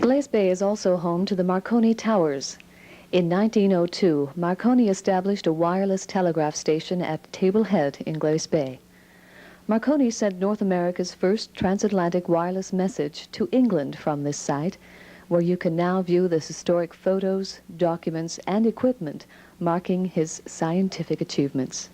Glace Bay is also home to the Marconi Towers. In 1902, Marconi established a wireless telegraph station at Table Head in Glace Bay. Marconi sent North America's first transatlantic wireless message to England from this site, where you can now view the historic photos, documents, and equipment marking his scientific achievements.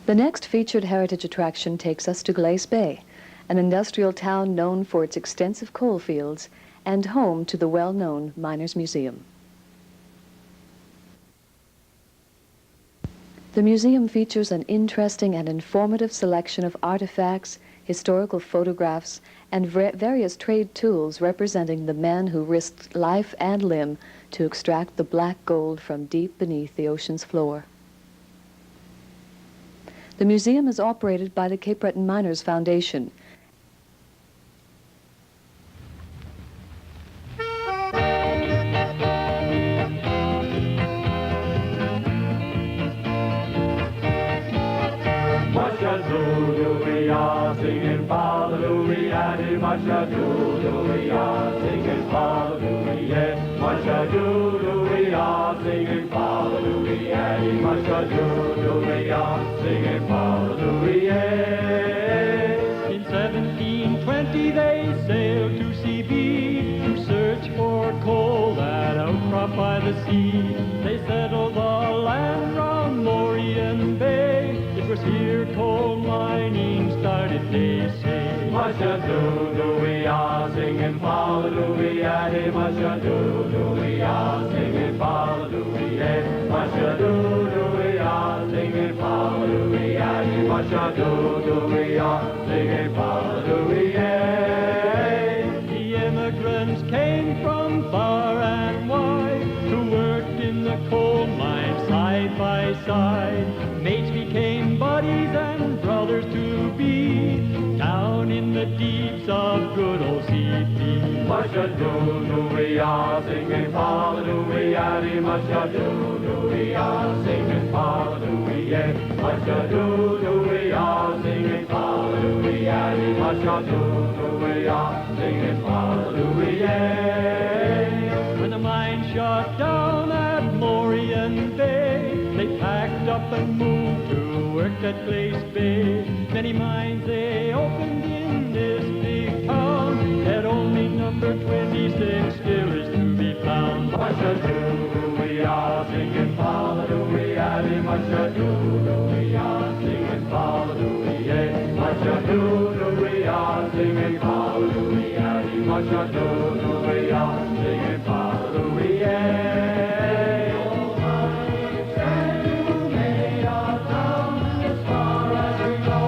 The next featured heritage attraction takes us to Glace Bay, an industrial town known for its extensive coal fields and home to the well-known Miners Museum. The museum features an interesting and informative selection of artifacts, historical photographs, and various trade tools representing the men who risked life and limb to extract the black gold from deep beneath the ocean's floor. The museum is operated by the Cape Breton Miners Foundation. Singing Hallelujah, Masha Hallelujah, singing Hallelujah, Masha Hallelujah, singing Hallelujah, Masha Hallelujah, singing Hallelujah. In 1720 they sailed to CB to search for coal at outcrop by the sea. They settled the land round Morian Bay. It was here coal mining started, they say. Masha we are singing Hallelujah, Masha we are singing Hallelujah, Masha we are singing Hallelujah, Masha we are singing Hallelujah. The immigrants came from far and wide to work in the coal mine side by side. Mates became buddies and brothers to be down in the deeps of good old CP. Masha we are singing Hallelujah, Masha we are singing Hallelujah, Masha we are singing Hallelujah, Masha we are singing Hallelujah. When the mine shut down at Morian Bay, they packed up and moved to work at Glace Bay. Many mines they opened in this big town, yet only number 26 still is to be found. Masha we are singing Hallelujah, Masha we are singing Hallelujah, Masha we are singing Hallelujah, much-a-do-do-we-ah, singing fa-la-do-we-ay. Oh, my friend, you may have come as far as we go.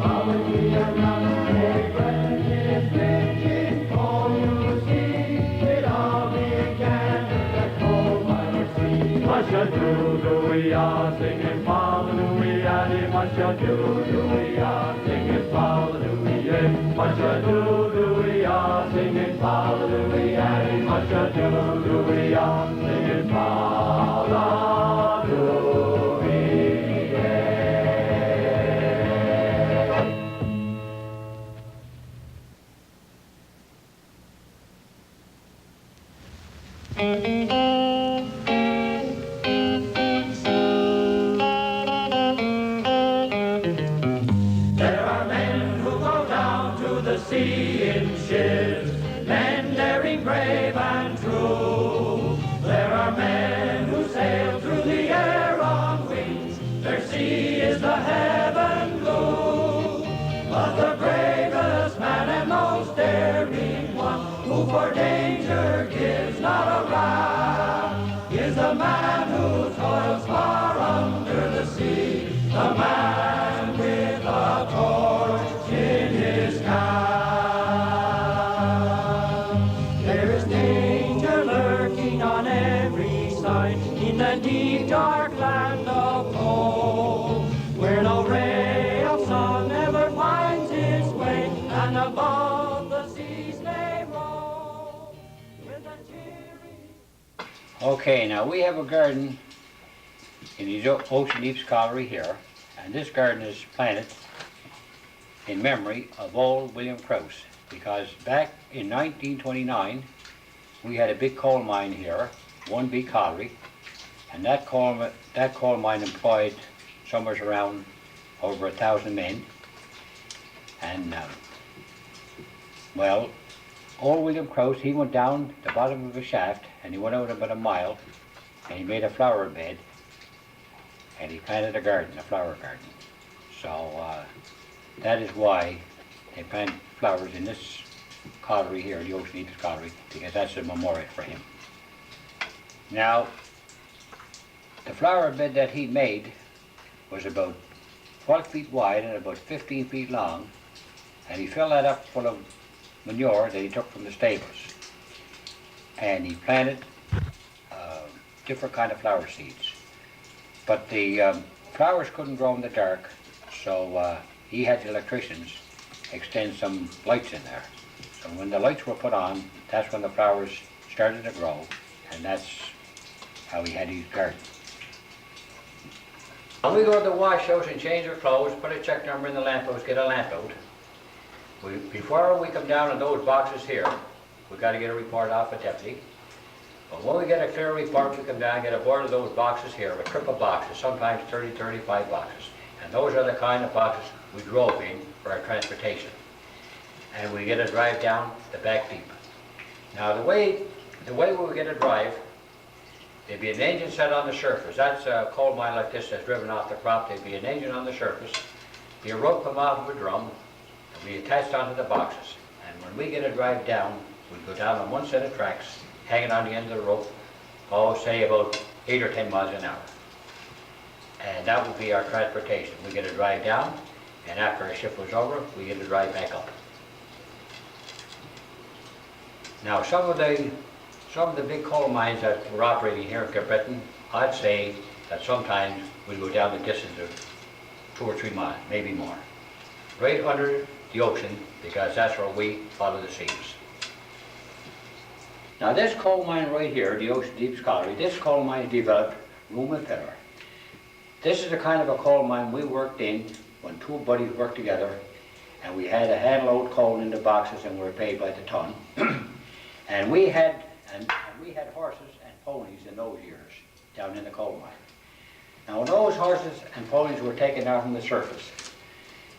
Following me around, hey, friend, is preaching for you see. It all began with a coal miner sea. Much-a-do-do-we-ah, singing fa-la-do-we-ay, much-a-do-do-we-ah, singing fa-la-do-we-ay, much-a-do-do-we-ah, singing fa-la-do-we-ay, much-a-do-do-we-ah, singing fa-la-do-we-ay. There are men who go down to the sea in ships, men daring, brave and true. There are men who sail through the air on wings, their sea is the heaven blue. But the bravest man and most daring one, who for danger gives not a rap, is the man who toils far under the sea, the man with a torch in his hand. There is danger lurking on every side in the deep dark land of cold, where no ray of sun ever finds its way, and above the seas may roll with a cheery. Okay, now we have a garden in the Ocean Deeps Colliery here, and this garden is planted in memory of old William Krause, because back in 1929 we had a big coal mine here, one big colliery, and that coal mine employed somewhere around over 1,000 men. And well, old William Krause, he went down the bottom of a shaft and he went out about a mile and he made a flower bed and he planted a garden, a flower garden. So that is why they plant flowers in this colliery here, the Ocean Deeps Colliery, because that's a memorial for him. Now, the flower bed that he made was about 12 feet wide and about 15 feet long, and he filled that up full of manure that he took from the stables. And he planted different kind of flower seeds. But the flowers couldn't grow in the dark, so he had the electricians extend some lights in there. So when the lights were put on, that's when the flowers started to grow, and that's how he had his garden. When we go to the wash house and change our clothes, put a check number in the lamp house, get a lamp out. Before we come down in those boxes here, we've got to get a report off a deputy. But when we get a clear report, we come down and get a board of those boxes here, a trip of boxes, sometimes 30, 35 boxes. And those are the kind of boxes we drove in for our transportation. And we get a drive down the back deep. Now the way we get a drive, there'd be an engine set on the surface. That's a coal mine like this that's driven off the crop. There'd be an engine on the surface, be a rope come off of a drum, and be attached onto the boxes. And when we get a drive down, we'd go down on one set of tracks, hanging on the end of the rope, say about 8 or 10 miles an hour. And that would be our transportation. We get a drive down, and after our shift was over, we get a drive back up. Now some of the big coal mines that were operating here in Breton, I'd say that sometimes we go down the distance of 2 or 3 miles, maybe more. Right under the ocean, because that's where we follow the seas. Now this coal mine right here, the Ocean Deeps Colliery, this coal mine developed room and pillar. This is the kind of a coal mine we worked in when two buddies worked together, and we had a hand load coal in the boxes and we were paid by the ton. And we had horses and ponies in those years down in the coal mine. Now when those horses and ponies were taken out from the surface,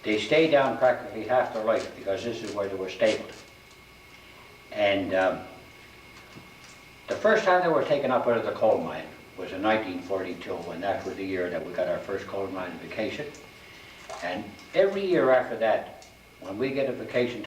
they stayed down practically half their life because this is where they were stabled. And the first time they were taken up out of the coal mine was in 1942, and that was the year that we got our first coal mine vacation. And every year after that, when we get a vacation